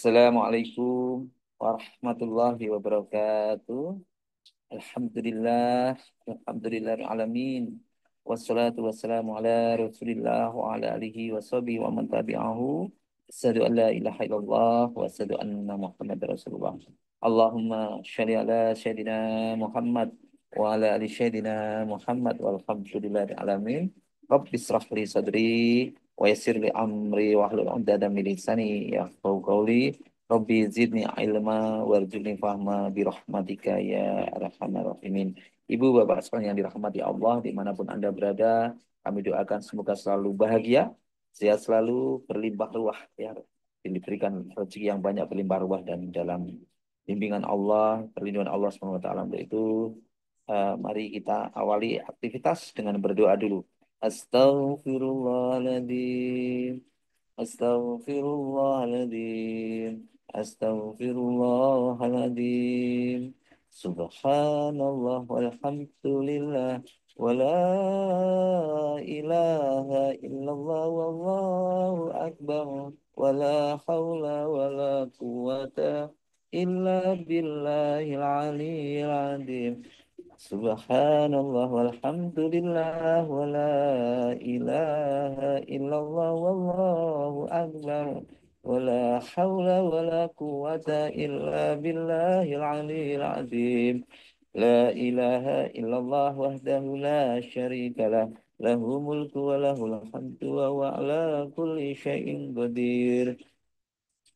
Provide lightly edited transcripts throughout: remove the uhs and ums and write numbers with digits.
Assalamualaikum warahmatullahi wabarakatuh. Alhamdulillah, alhamdulillah alamin. Wassalatu wassalamu ala Rasulillah wa ala alihi wa sahbihi wa man tabi'ahu. Asyhadu an la ilaha illallah wa asyhadu anna Muhammadar Rasulullah. Allahumma shalli ala sayyidina Muhammad wa ala ali sayyidina Muhammad walhamdulillahi alamin. Rabbi israh li sadri wa yassir li amri wa hlul 'uqdatam min lisani yafqahu qawli. Rabbi zidni ilma warzuqni fahma birahmatika ya arhamar rahimin. Ibu bapak sekalian yang dirahmati Allah dimanapun Anda berada, kami doakan semoga selalu bahagia, sehat selalu, berlimpah ruah ya. Diberikan rezeki yang banyak berlimpah ruah dan dalam bimbingan Allah, perlindungan Allah SWT. Untuk itu, mari kita awali aktivitas dengan berdoa dulu. Astaghfirullahaladzim. Astaghfirullahaladzim. Astaghfirullahaladzim. Subhanallah walhamdulillah. Wa la ilaha illallah wallahu akbar. Wa la hawla wa la quwata illa billahil aliyyil azim. Subhanallah walhamdulillah wa la ilaha illallah wallahu akbar wa la hawla wa la quwata illa billahil aliyyil azim. La ilaha illallah wahdahu la syarika lah, lahu mulku wa lahul hamdu wa huwa ala kulli syai'in qadir.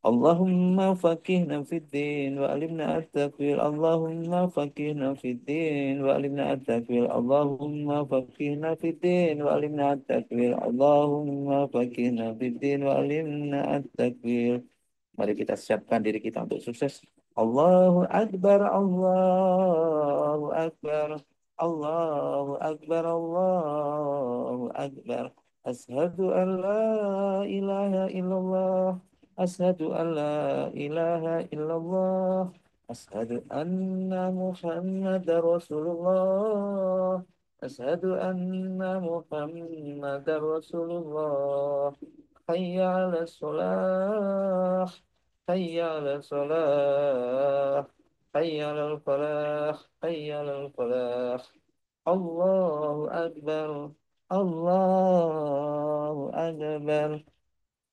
Allahumma faqihna fid din wa alimna at-taqwil. Allahumma faqihna fid din wa alimna at-taqwil. Allahumma faqihna fid din wa alimna at-taqwil. Allahumma faqihna fid din wa alimna at-taqwil. Mari kita siapkan diri kita untuk sukses. Allahu Akbar, Allahu Akbar, Allahu Akbar, Allahu Akbar. Asyhadu an la ilaha illallah. Asyhadu an la ilaha illallah. Asyhadu anna Muhammadar Rasulullah. Asyhadu anna Muhammadar Rasulullah. Hayya 'ala shalah. Hayya 'ala shalah. Hayya 'alal falah. Hayya 'alal falah. Allahu Akbar. Allahu Akbar.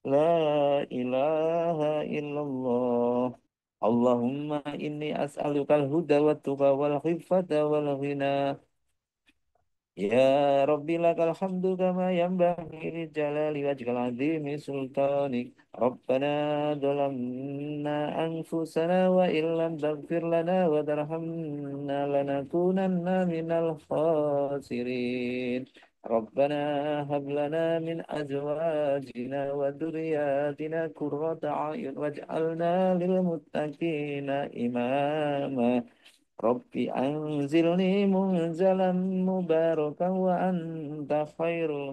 La ilaha illallah. Allahumma inni as'alukal huda wa tuqa wal khifata wal ghina. Ya Rabbi lakal hamdu kama yanbaghi li jalali wajhikal azimi sultanik. Rabbana zalamna anfusana wa illam taghfir lana wa tarhamna lanakunanna minal khasirin. Rabbana hab lana min azwajina wa dhurriyyatina qurrata a'yun waj'alna lil muttaqina imama. Rabbi anzilni munzalan mubarakan wa anta khairul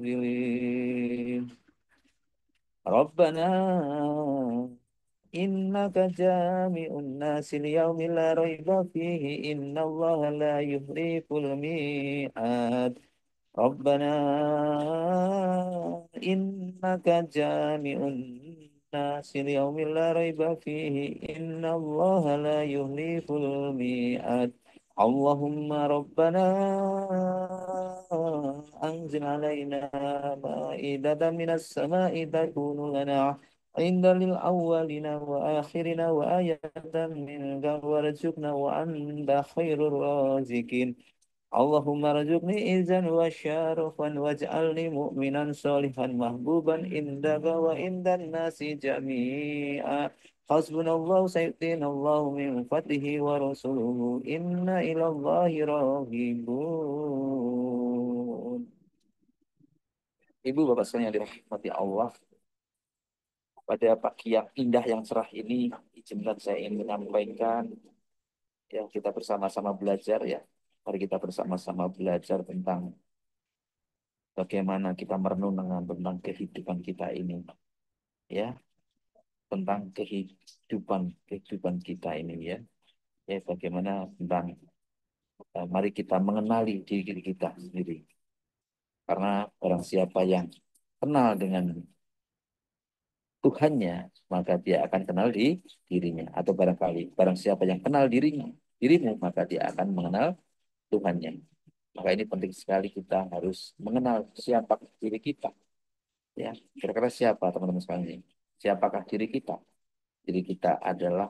munzilin. Rabbana innaka jami'un nasi liyaumin la raiba fihi innallaha la yuhliful mi'ad. Rabbana innaka jami'un nasi liyaumin la raiba fihi innallaha la yuhliful mi'ad. Allahumma rabbana anzil alaina ma'idatan minas sama'i takunu lana inda lil awwalina wa akhirina wa ayatan minka warzuqna wa anta khairur razikin. Allahumma rzuqni izan wa syarafan waj'alni mu'minan solihan mahbuban indaka wa indan nasi jami'a. Hasbunallahu sayyidinallahu min fatihi wa rasuluhu inna ilallahi raghibun. Ibu bapak sekalian yang dirahmati Allah, pada pagi yang indah yang cerah ini, izinkan saya ingin menyampaikan yang kita bersama-sama belajar ya. Mari kita bersama-sama belajar tentang bagaimana kita merenung tentang kehidupan kita ini, ya, tentang kehidupan kita ini ya, ya bagaimana tentang mari kita mengenali diri kita sendiri, karena orang siapa yang kenal dengan Tuhannya, maka dia akan kenal di dirinya. Atau barangkali, barang siapa yang kenal dirimu, maka dia akan mengenal Tuhannya. Maka ini penting sekali kita harus mengenal siapa diri kita. Ya, kira-kira siapa teman-teman sekalian? Siapakah diri kita? Diri kita adalah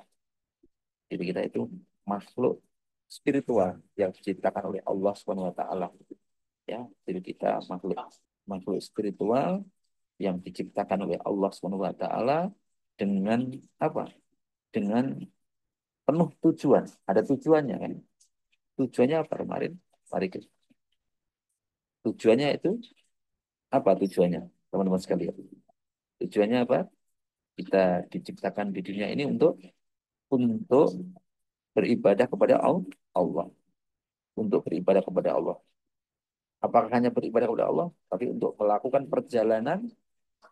diri kita itu makhluk spiritual yang diciptakan oleh Allah Subhanahu wa taala. Ya, diri kita makhluk makhluk spiritual yang diciptakan oleh Allah Subhanahu wa taala dengan apa? Dengan penuh tujuan. Ada tujuannya kan? Tujuannya apa kemarin? Mari tujuannya itu apa tujuannya? Teman-teman sekalian. Tujuannya apa? Kita diciptakan di dunia ini untuk beribadah kepada Allah, untuk beribadah kepada Allah. Apakah hanya beribadah kepada Allah, tapi untuk melakukan perjalanan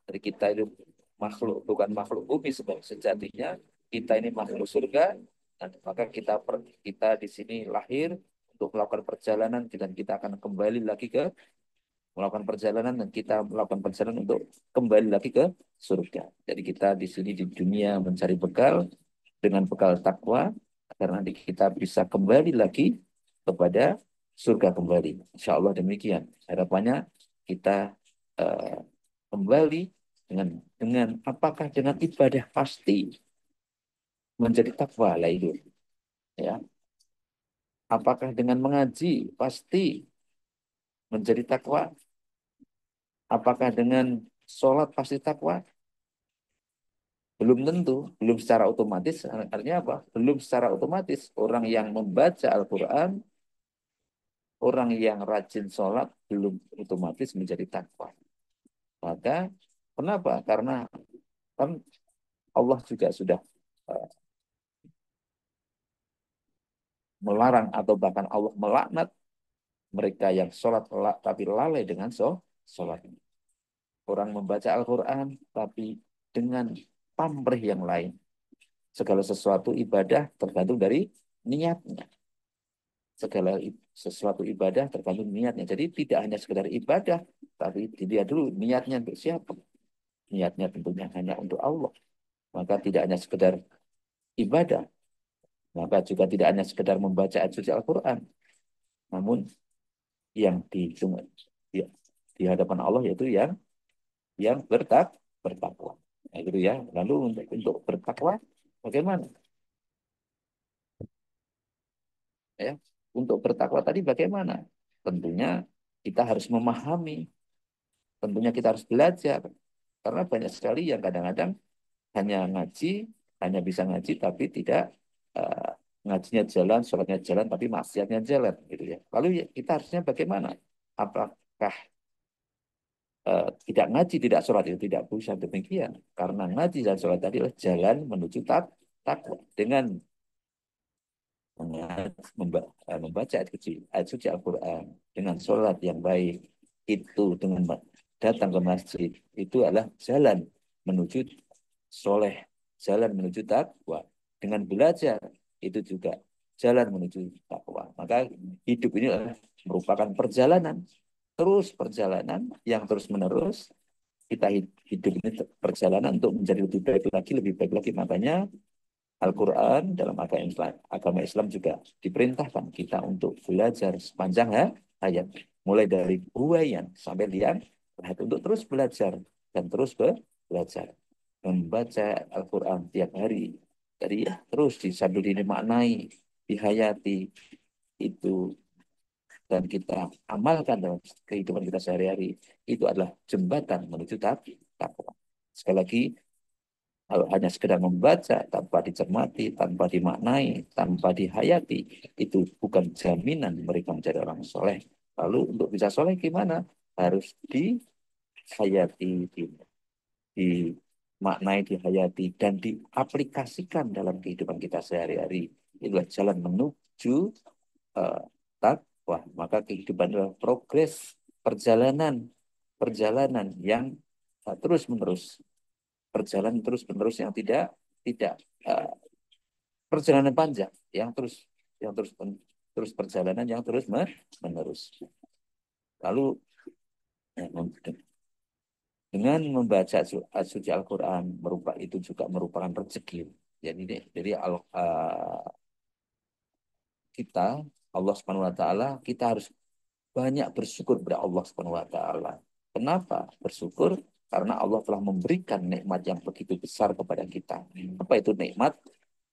dari kita itu makhluk, bukan makhluk bumi sebab sejatinya kita ini makhluk surga, dan maka kita di sini lahir untuk melakukan perjalanan dan kita akan kembali lagi ke melakukan perjalanan dan kita melakukan perjalanan untuk kembali lagi ke surga. Jadi kita di sini di dunia mencari bekal dengan bekal takwa agar nanti kita bisa kembali lagi kepada surga kembali. Insya Allah demikian. Harapannya kita eh, kembali dengan apakah dengan ibadah pasti menjadi takwa lah itu ya. Apakah dengan mengaji pasti menjadi takwa? Apakah dengan sholat pasti takwa? Belum tentu, belum secara otomatis. Artinya apa? Belum secara otomatis orang yang membaca Al-Quran, orang yang rajin sholat belum otomatis menjadi takwa. Maka kenapa? Karena kan Allah juga sudah eh, melarang atau bahkan Allah melaknat mereka yang sholat tapi lalai dengan sholat. Orang membaca Al-Quran tapi dengan pamrih yang lain. Segala sesuatu ibadah tergantung dari niatnya. Segala sesuatu ibadah tergantung niatnya. Jadi tidak hanya sekedar ibadah, tapi dilihat dulu niatnya untuk siapa. Niatnya tentunya hanya untuk Allah. Maka tidak hanya sekedar ibadah, maka juga tidak hanya sekedar membaca ayat suci Al-Quran, namun yang di, di hadapan Allah yaitu yang bertakwa. Nah, gitu ya. Lalu untuk bertakwa bagaimana? Ya, untuk bertakwa tadi bagaimana? Tentunya kita harus memahami, tentunya kita harus belajar. Karena banyak sekali yang kadang-kadang hanya ngaji, hanya bisa ngaji, tapi tidak eh, ngajinya jalan, sholatnya jalan, tapi maksiatnya jalan, gitu ya. Lalu kita harusnya bagaimana? Apakah tidak ngaji, tidak sholat itu tidak bisa demikian? Karena ngaji dan sholat tadi adalah jalan menuju takwa. Dengan membaca ayat suci Al-Quran dengan sholat yang baik itu dengan datang ke masjid itu adalah jalan menuju soleh, jalan menuju takwa. Dengan belajar itu juga jalan menuju takwa. Maka hidup ini adalah merupakan perjalanan, terus perjalanan yang terus menerus. Kita hidup ini perjalanan untuk menjadi lebih baik lagi, lebih baik lagi. Makanya Al-Quran dalam agama Islam juga diperintahkan kita untuk belajar sepanjang hayat. Mulai dari buayan sampai liang lahat untuk terus belajar dan terus belajar. Membaca Al-Quran tiap hari. Jadi ya, terus sambil dimaknai, dihayati, itu dan kita amalkan dalam kehidupan kita sehari-hari. Itu adalah jembatan menuju takwa. Sekali lagi, kalau hanya sekedar membaca tanpa dicermati, tanpa dimaknai, tanpa dihayati, itu bukan jaminan mereka menjadi orang soleh. Lalu untuk bisa soleh gimana? Harus dihayati, dimaknai, dihayati, dan diaplikasikan dalam kehidupan kita sehari-hari. Itulah jalan menuju uh, takwa. Maka kehidupan adalah progres, perjalanan, perjalanan yang terus menerus berjalan terus menerus yang tidak uh, perjalanan panjang yang terus perjalanan yang terus menerus. Lalu Dengan membaca suci Al-Quran itu juga merupakan rezeki. Jadi kita Allah Subhanahu Wa Taala kita harus banyak bersyukur kepada Allah Subhanahu Wa Taala. Kenapa bersyukur? Karena Allah telah memberikan nikmat yang begitu besar kepada kita. Apa itu nikmat?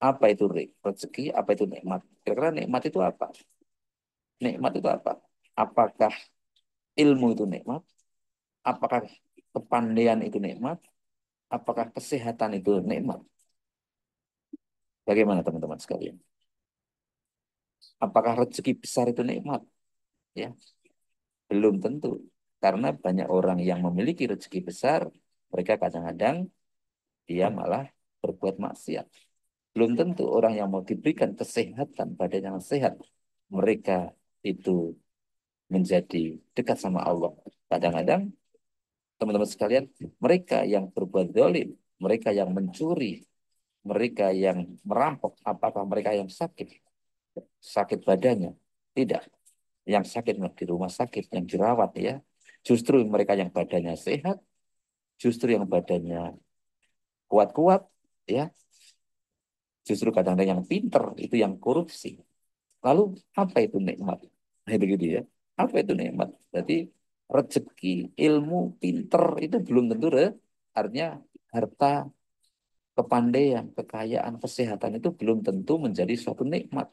Apa itu rezeki? Apa itu nikmat? Kira-kira nikmat itu apa? Nikmat itu apa? Apakah ilmu itu nikmat? Apakah kepandaian itu nikmat? Apakah kesehatan itu nikmat? Bagaimana teman-teman sekalian? Apakah rezeki besar itu nikmat? Ya, belum tentu. Karena banyak orang yang memiliki rezeki besar, mereka kadang-kadang dia malah berbuat maksiat. Belum tentu orang yang mau diberikan kesehatan, badan yang sehat, mereka itu menjadi dekat sama Allah. Kadang-kadang, teman-teman sekalian, mereka yang berbuat zalim, mereka yang mencuri, mereka yang merampok, apakah mereka yang sakit badannya? Tidak. Yang sakit di rumah sakit, yang dirawat ya. Justru mereka yang badannya sehat, justru yang badannya kuat-kuat, ya. Justru kadang-kadang yang pinter, itu yang korupsi. Lalu apa itu nikmat? Nah, begitu ya. Apa itu nikmat? Jadi rezeki, ilmu, pinter itu belum tentu artinya harta, kepandaian, kekayaan, kesehatan itu belum tentu menjadi suatu nikmat.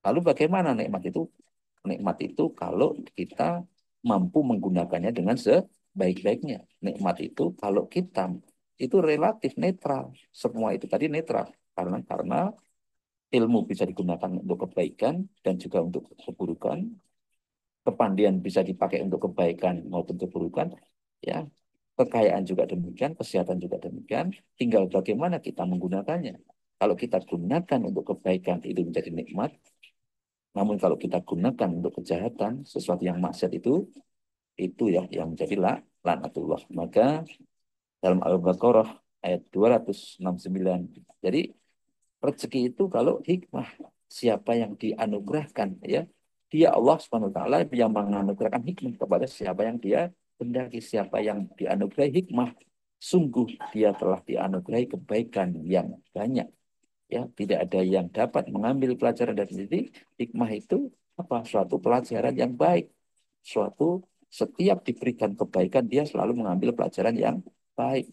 Lalu bagaimana nikmat itu? Nikmat itu kalau kita mampu menggunakannya dengan sebaik-baiknya. Nikmat itu kalau kita itu relatif netral. Semua itu tadi netral. Karena ilmu bisa digunakan untuk kebaikan dan juga untuk keburukan. Kepandaian bisa dipakai untuk kebaikan maupun keburukan. Ya, kekayaan juga demikian, kesehatan juga demikian. Tinggal bagaimana kita menggunakannya. Kalau kita gunakan untuk kebaikan itu menjadi nikmat. Namun kalau kita gunakan untuk kejahatan, sesuatu yang maksiat itu ya yang menjadi laknatullah. Maka dalam Al-Baqarah ayat 269. Jadi rezeki itu kalau hikmah, siapa yang dianugerahkan ya, dia Allah Subhanahu wa taala yang menganugerahkan hikmah kepada siapa yang dia hendaki, siapa yang dianugerahi hikmah, sungguh dia telah dianugerahi kebaikan yang banyak. Ya, tidak ada yang dapat mengambil pelajaran dari sini. Hikmah itu apa? Suatu pelajaran yang baik. Suatu setiap diberikan kebaikan dia selalu mengambil pelajaran yang baik.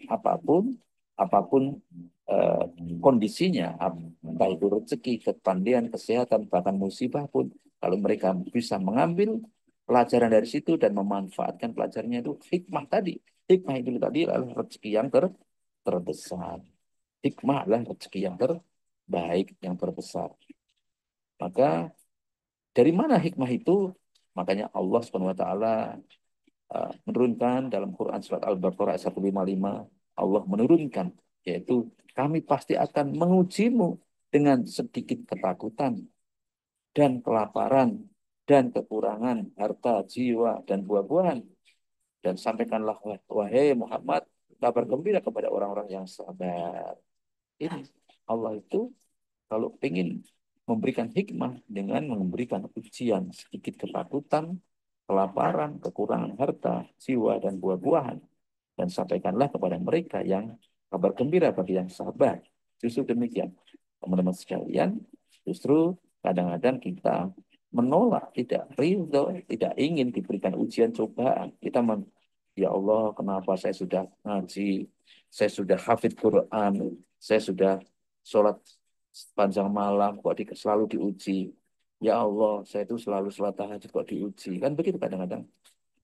Apapun apapun eh, kondisinya, entah itu rezeki, kepandaian, kesehatan, bahkan musibah pun, kalau mereka bisa mengambil pelajaran dari situ dan memanfaatkan pelajarannya itu hikmah tadi. Hikmah itu tadi adalah rezeki yang terbesar. Hikmah adalah rezeki yang terbaik, yang terbesar. Maka dari mana hikmah itu? Makanya Allah Subhanahu wa taala menurunkan dalam Quran surat Al-Baqarah ayat 155, Allah menurunkan yaitu kami pasti akan mengujimu dengan sedikit ketakutan dan kelaparan dan kekurangan harta, jiwa dan buah-buahan, dan sampaikanlah wahai Muhammad kabar gembira kepada orang-orang yang sabar. Ini Allah itu kalau ingin memberikan hikmah dengan memberikan ujian, sedikit ketakutan, kelaparan, kekurangan harta, jiwa, dan buah-buahan. Dan sampaikanlah kepada mereka yang kabar gembira bagi yang sabar. Justru demikian. Teman-teman sekalian, justru kadang-kadang kita menolak, tidak ridho, tidak ingin diberikan ujian cobaan. Ya Allah, kenapa saya sudah ngaji, saya sudah hafid Quran, saya sudah sholat sepanjang malam, kok selalu diuji. Ya Allah, saya itu selalu sholat tahajud kok diuji. Kan begitu kadang-kadang.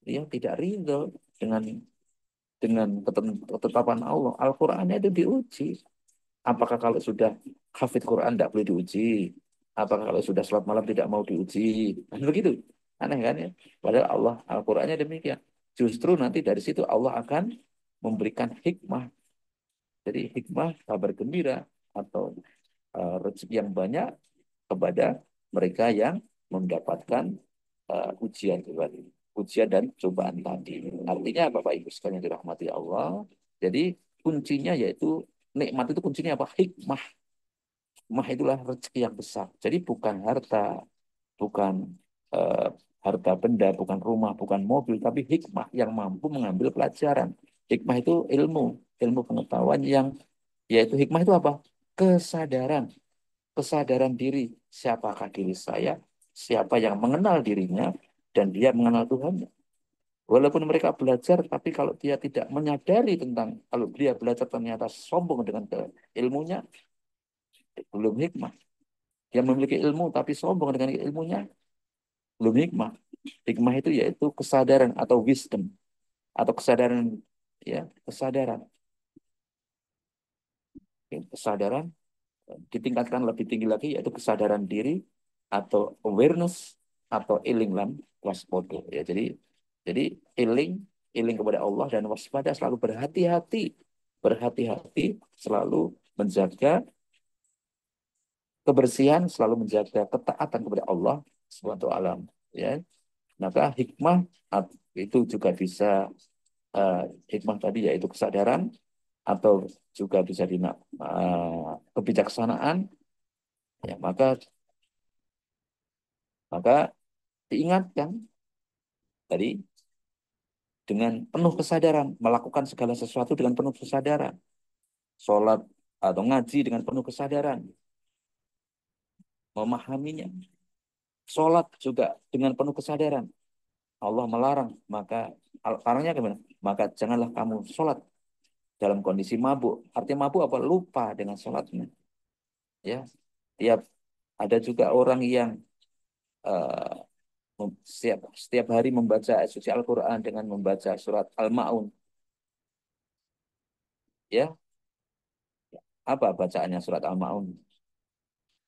Dia tidak ridho dengan ketetapan Allah. Al-Qur'annya itu diuji. Apakah kalau sudah hafid Quran tidak boleh diuji? Apakah kalau sudah sholat malam tidak mau diuji? Kan begitu. Aneh kan ya? Padahal Allah, Al-Qur'annya demikian. Justru nanti dari situ Allah akan memberikan hikmah. Jadi hikmah, kabar gembira, atau rezeki yang banyak kepada mereka yang mendapatkan ujian tadi, ujian dan cobaan tadi. Artinya Bapak Ibu sekalian dirahmati Allah. Jadi kuncinya yaitu nikmat itu kuncinya apa? Hikmah. Hikmah itulah rezeki yang besar. Jadi bukan harta, bukan eh, harta benda, bukan rumah, bukan mobil, tapi hikmah yang mampu mengambil pelajaran. Hikmah itu ilmu, ilmu pengetahuan yang, yaitu hikmah itu apa? Kesadaran, kesadaran diri. Siapakah diri saya? Siapa yang mengenal dirinya dan dia mengenal Tuhannya. Walaupun mereka belajar, tapi kalau dia tidak menyadari tentang, kalau dia belajar ternyata sombong dengan ilmunya, belum hikmah. Dia memiliki ilmu tapi sombong dengan ilmunya, belum hikmah. Hikmah itu yaitu kesadaran atau wisdom atau kesadaran, ya, kesadaran. Ya, kesadaran ditingkatkan lebih tinggi lagi yaitu kesadaran diri atau awareness atau iling lan waspodo. Ya, jadi iling, iling kepada Allah dan waspada, selalu berhati-hati, berhati-hati, selalu menjaga kebersihan, selalu menjaga ketaatan kepada Allah Subhanahu wa taala. Ya, maka hikmah itu juga bisa, eh, hikmah tadi yaitu kesadaran, atau juga bisa kebijaksanaan. Ya, maka diingatkan tadi dengan penuh kesadaran, melakukan segala sesuatu dengan penuh kesadaran, sholat atau ngaji dengan penuh kesadaran, memahaminya, sholat juga dengan penuh kesadaran. Allah melarang, maka larangnya gimana? Maka janganlah kamu sholat dalam kondisi mabuk. Artinya mabuk apa? Lupa dengan sholatnya. Ya, tiap ada juga orang yang eh, setiap hari membaca suci Al-Quran dengan membaca surat Al-Ma'un. Ya, apa bacaannya surat Al-Ma'un?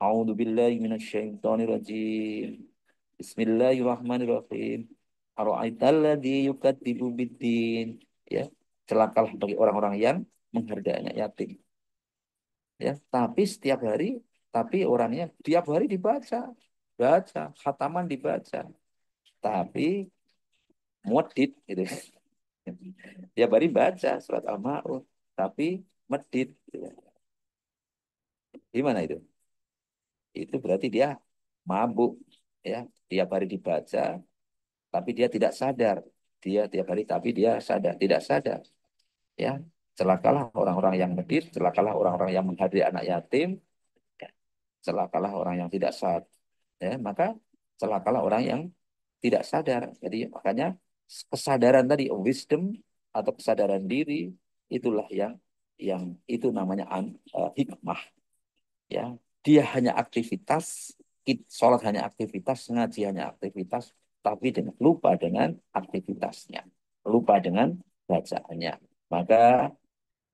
A'udzu billahi minasyaitonir rajim. Bismillahirrahmanirrahim. Ara'aital ladzi yukadzibu biddin. Ya, celakalah bagi orang-orang yang menghargai anak yatim. Ya, tapi setiap hari, tapi orangnya tiap hari dibaca, baca, khataman dibaca, tapi muadid gitu. Tiap hari baca surat Al-Ma'un, tapi medit. Gitu. Gimana itu? Itu berarti dia mabuk, ya. Tiap hari dibaca, tapi dia tidak sadar. Dia tiap hari, tapi dia sadar, tidak sadar. Ya, celakalah orang-orang yang medit, celakalah orang-orang yang menghadiri anak yatim, ya. Celakalah orang yang tidak sadar. Ya, maka celakalah orang yang tidak sadar. Jadi makanya kesadaran tadi, wisdom atau kesadaran diri, itulah yang itu namanya hikmah. Ya, dia hanya aktivitas, sholat hanya aktivitas, ngaji hanya aktivitas, tapi lupa dengan aktivitasnya, lupa dengan bacaannya. Maka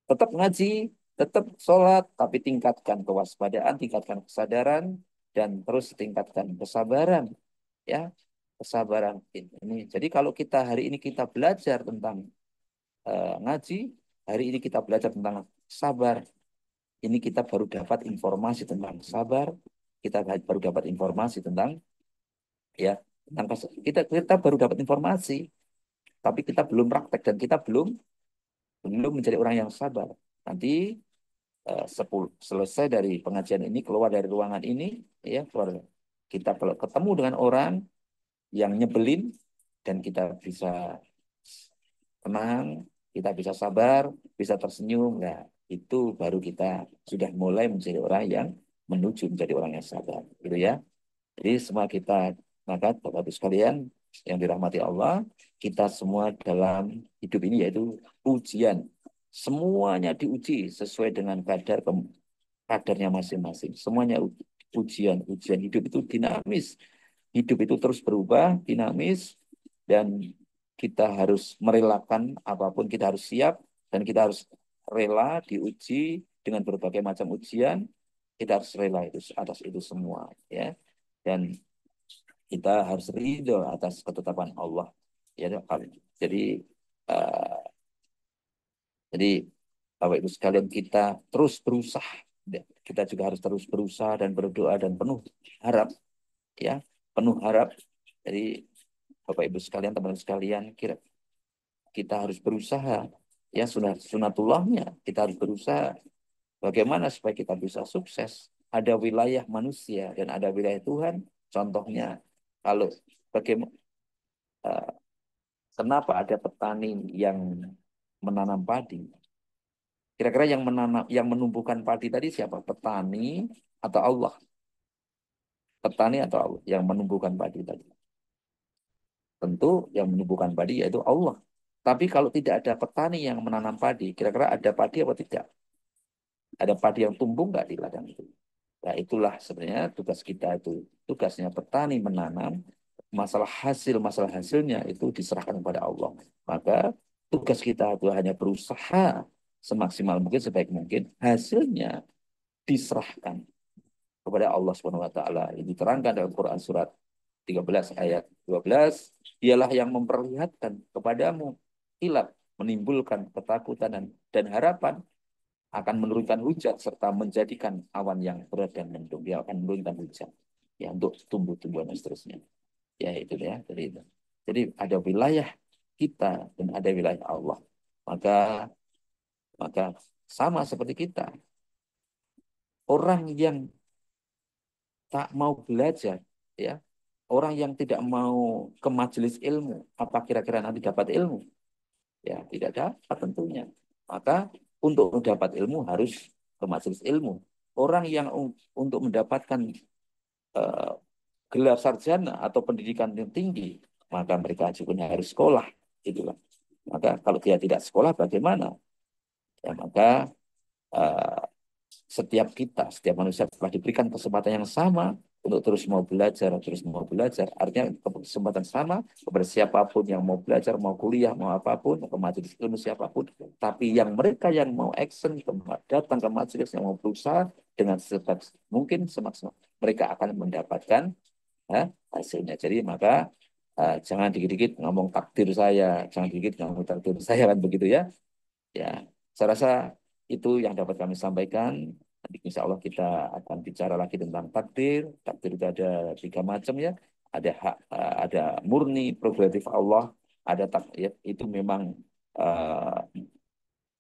tetap ngaji, tetap sholat, tapi tingkatkan kewaspadaan, tingkatkan kesadaran, dan terus tingkatkan kesabaran. Ya, kesabaran ini. Jadi kalau kita hari ini kita belajar tentang ngaji, hari ini kita belajar tentang sabar. Ini kita baru dapat informasi tentang sabar, kita baru dapat informasi tentang, ya, tentang kita kita baru dapat informasi, tapi kita belum praktek dan kita belum belum menjadi orang yang sabar. Nanti 10 selesai dari pengajian ini, keluar dari ruangan ini, ya, keluar, kita kalau ketemu dengan orang yang nyebelin, dan kita bisa tenang, kita bisa sabar, bisa tersenyum, nah itu baru kita sudah mulai menjadi orang yang menuju menjadi orang yang sabar, gitu ya. Jadi semua kita, maka Bapak Ibu sekalian yang dirahmati Allah, kita semua dalam hidup ini yaitu ujian. Semuanya diuji sesuai dengan kadarnya masing-masing. Semuanya ujian, ujian hidup itu dinamis. Hidup itu terus berubah, dinamis, dan kita harus merelakan apapun, kita harus siap, dan kita harus rela diuji dengan berbagai macam ujian. Kita harus rela itu atas itu semua, ya. Dan kita harus ridho atas ketetapan Allah. Ya, jadi eh, jadi Bapak Ibu sekalian, kita terus berusaha. Ya, kita juga harus terus berusaha dan berdoa dan penuh harap, ya, penuh harap. Jadi Bapak Ibu sekalian, teman-teman sekalian, kita harus berusaha, ya, sunatullahnya kita harus berusaha bagaimana supaya kita bisa sukses. Ada wilayah manusia dan ada wilayah Tuhan. Contohnya, kalau bagaimana, kenapa ada petani yang menanam padi? Kira-kira yang menanam, yang menumbuhkan padi tadi siapa? Petani atau Allah? Petani atau Allah yang menumbuhkan padi tadi? Tentu yang menumbuhkan padi yaitu Allah. Tapi kalau tidak ada petani yang menanam padi, kira-kira ada padi apa tidak? Ada padi yang tumbuh nggak di ladang itu? Nah, itulah sebenarnya tugas kita itu. Tugasnya petani menanam, masalah hasilnya itu diserahkan kepada Allah. Maka tugas kita itu hanya berusaha semaksimal mungkin, sebaik mungkin, hasilnya diserahkan kepada Allah Subhanahu wa taala. Ini diterangkan dalam Quran surat 13 ayat 12, dialah yang memperlihatkan kepadamu kilat, menimbulkan ketakutan dan harapan, akan menurunkan hujan serta menjadikan awan yang berat dan mendung. Dia akan menurunkan hujan ya untuk tumbuh-tumbuhan dan seterusnya. Ya itu ya, jadi itu. Jadi ada wilayah kita dan ada wilayah Allah. Maka maka sama seperti kita. Orang yang tak mau belajar, ya, orang yang tidak mau ke majelis ilmu, apa kira-kira nanti dapat ilmu? Ya, tidak dapat tentunya. Maka untuk mendapat ilmu harus ke majelis ilmu. Orang yang untuk mendapatkan eh, gelar sarjana atau pendidikan yang tinggi, maka mereka juga harus sekolah. Itulah. Maka kalau dia tidak sekolah, bagaimana? Ya, maka eh, setiap manusia telah diberikan kesempatan yang sama untuk terus mau belajar. Artinya kesempatan sama kepada siapapun yang mau belajar, mau kuliah, mau apapun, ke majelis ilmu siapapun. Tapi yang mereka yang mau action, datang ke majelis, yang mau berusaha dengan secepat mungkin semaksimal, mereka akan mendapatkan hasilnya. Jadi maka jangan dikit-dikit ngomong takdir saya, jangan dikit ngomong takdir saya kan begitu ya. Ya, saya rasa itu yang dapat kami sampaikan. Nanti insya Allah kita akan bicara lagi tentang takdir. Takdir itu ada tiga macam ya. Ada hak, ada murni prerogatif Allah. Ada ya, itu memang uh,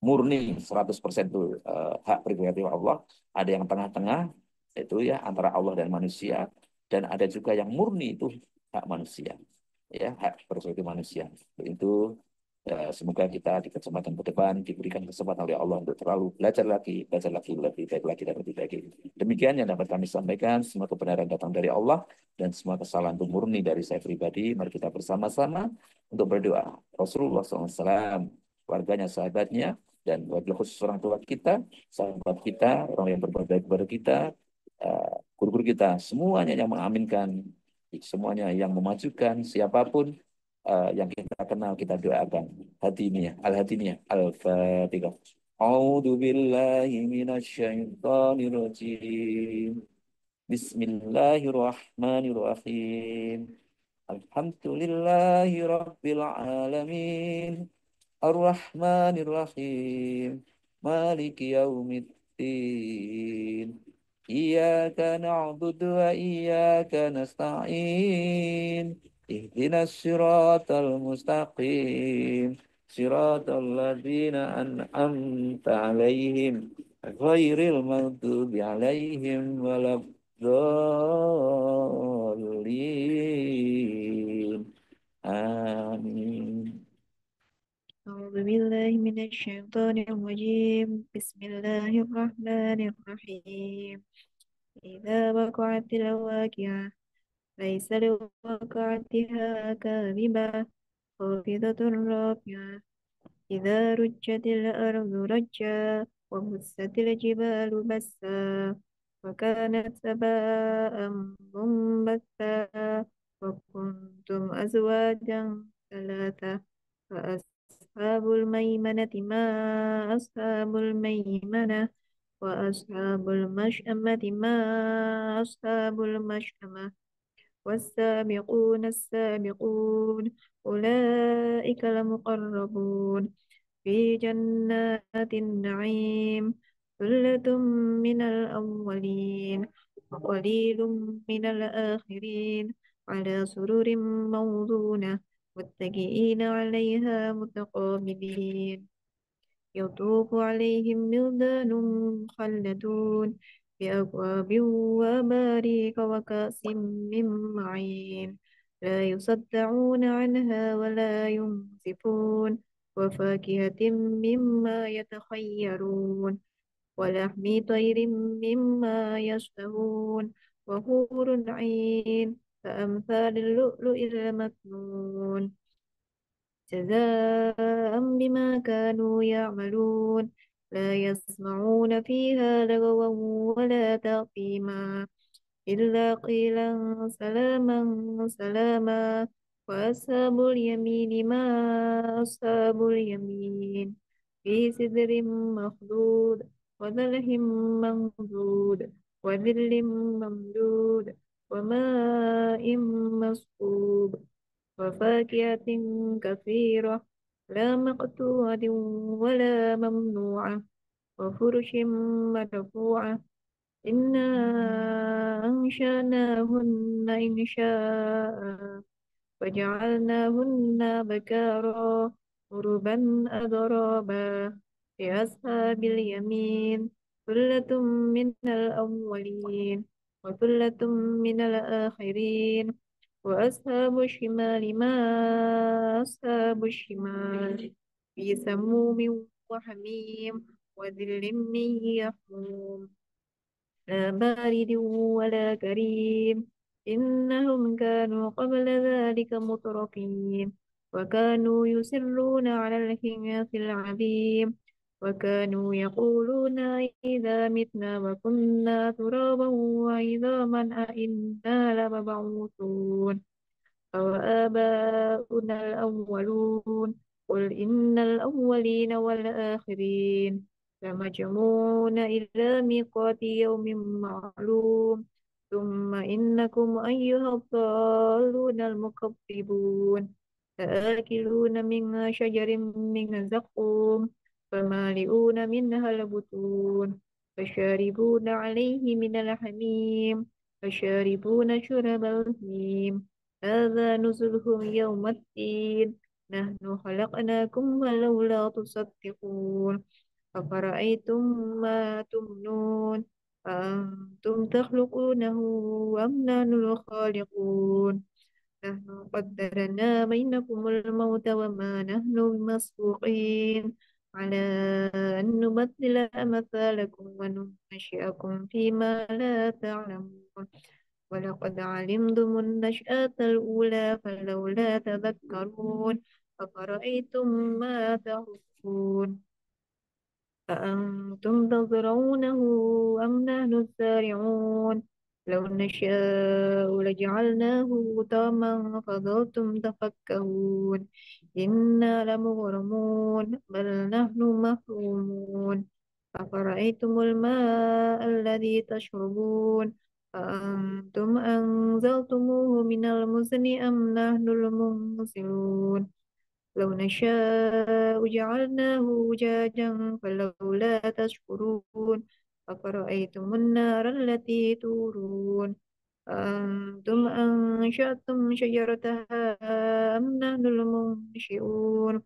murni 100% itu hak prerogatif Allah. Ada yang tengah-tengah, itu ya antara Allah dan manusia. Dan ada juga yang murni itu hak manusia. Ya, hak prerogatif manusia. Itu semoga kita di kesempatan ke depan diberikan kesempatan oleh Allah untuk terlalu belajar lagi, lebih baik lagi dan lebih baik. Demikian yang dapat kami sampaikan. Semua kebenaran datang dari Allah dan semua kesalahan itu murni dari saya pribadi. Mari kita bersama-sama untuk berdoa. Rasulullah SAW, keluarganya, sahabatnya, dan wabil khusus orang tua kita, sahabat kita, orang yang berbuat baik kepada kita, guru-guru kita, semuanya yang mengaminkan, semuanya yang memajukan, siapapun yang kita kenal, kita doakan. Hadiniyah, al-hadiniyah, al-fatihah. A'udzu billahi minasyaitonir rajim. Bismillahirrahmanirrahim. Alhamdulillahi rabbil alamin. Ar-Rahmanir Rahim. Maliki yaumiddin. Iyyaka na'budu wa iyyaka nasta'in. Ihdinas siratal mustaqim. Siratal ladzina an'amta 'alaihim ghairil maghdubi 'alaihim waladdallin. Amin. أعوذ بالله من الشيطان الرجيم بسم الله الرحمن الرحيم إذا وقعت الواقعة ليس لوقعتها كاذبة خافضة رافعة إذا رجت الأرض رجا وبست الجبال بسا وكانت هباء منبثا وكنتم أزواجا ثلاثة فأصحاب الميمنة ما أصحاب الميمنة وأصحاب المشأمة ما أصحاب المشأمة والسابقون السابقون أولئك المقربون في جنات النعيم ثلة من الأولين وقليل من الآخرين على سرر موضونة متكئين عليها متقابلين يطوف عليهم ولدان مخلدون بأكواب وأباريق وكأس من معين لا يصدعون عنها ولا ينزفون وفاكهة مما يتخيرون ولحم طير مما يشتهون وحور عين كأمثال اللؤلؤ المكنون جزاء بما كانوا يعملون لا يسمعون فيها لغوا ولا تأثيما إلا قيلا سلاما سلاما وأصحاب اليمين ما أصحاب اليمين في سدر مخضود وظلح منضود وذل ممدود وماء مسكوب وفاكهة كثيرة لا مقطوعة ولا ممنوعة وفرش مرفوعة إنا أنشأناهن إنشاء وجعلناهن بكارا عربا أترابا لأصحاب اليمين ثلة من الأولين وثلة من الآخرين وأصحاب الشمال ما أصحاب الشمال في سموم وحميم وذل من يحموم لا بارد ولا كريم إنهم كانوا قبل ذلك مترفين وكانوا يصرون على الحنث العظيم وكانوا يقولون إذا متنا وكنا ترابا وعظاما أئنا لمبعوثون أو آباؤنا الأولون قل إن الأولين والآخرين لمجموعون إلى ميقات يوم معلوم ثم إنكم أيها الضالون المكذبون لآكلون من شجر من زقوم فمالئون منها البطون فشاربون عليه من الحميم فشاربون شرب الهيم هذا نزلهم يوم الدين نحن خلقناكم ولولا تصدقون أفرأيتم ما تمنون أأنتم تخلقونه أم نحن الخالقون نحن قدرنا بينكم الموت وما نحن بمسبوقين على أن نبدل أمثالكم وننشئكم فيما لا تعلمون ولقد علمتم النشأة الأولى فلولا تذكرون أفرأيتم ما تحرثون أأنتم تزرعونه أم نحن الزارعون لو نشاء لجعلناه طعما فظلتم تفكهون إنا لمغرمون بل نحن محرومون أفرأيتم الماء الذي تشربون أأنتم أنزلتموه من المزن أم نحن المنزلون لو نشاء جعلناه أجاجا فلولا تشكرون أفرأيتم النار التي تورون أأنتم أنشأتم شجرتها أم نحن المنشئون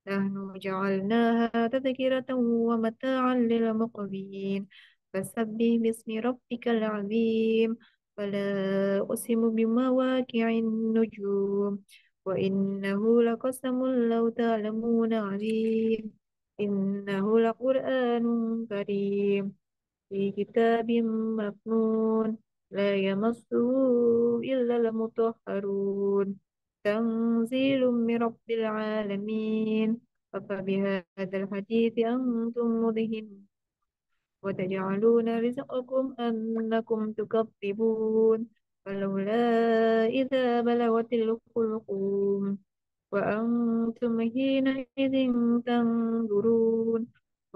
نحن جعلناها تذكرة ومتاعا للمقوين فسبح باسم ربك العظيم فلا أقسم بمواقع النجوم وإنه لقسم لو تعلمون عظيم إنه لقرآن كريم في كتاب مكنون لا يمسه إلا المطهرون تنزيل من رب العالمين أفبهذا الحديث أنتم مدهنون وتجعلون رزقكم أنكم تكذبون فلولا إذا بلغت الحلقوم وأنتم حينئذ تنظرون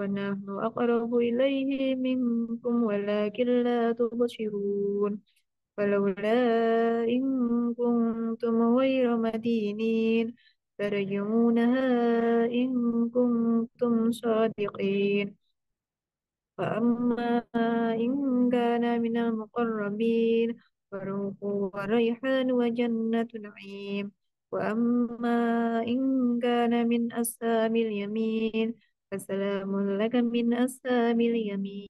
ونحن أقرب إليه منكم ولكن لا تبصرون فلولا إن كنتم غير مدينين ترجمونها إن كنتم صادقين فأما إن كان من المقربين فروح وريحان وجنة نعيم وأما إن كان من أصحاب اليمين فسلام لك من أصحاب اليمين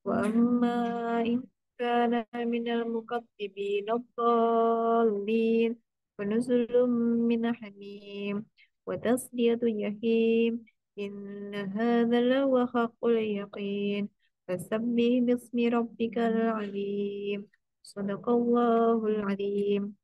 وأما إن كان من المكذبين الضالين ونزل من حميم وتصلية جحيم إن هذا لهو حق اليقين فسبح باسم ربك العظيم صدق الله العظيم.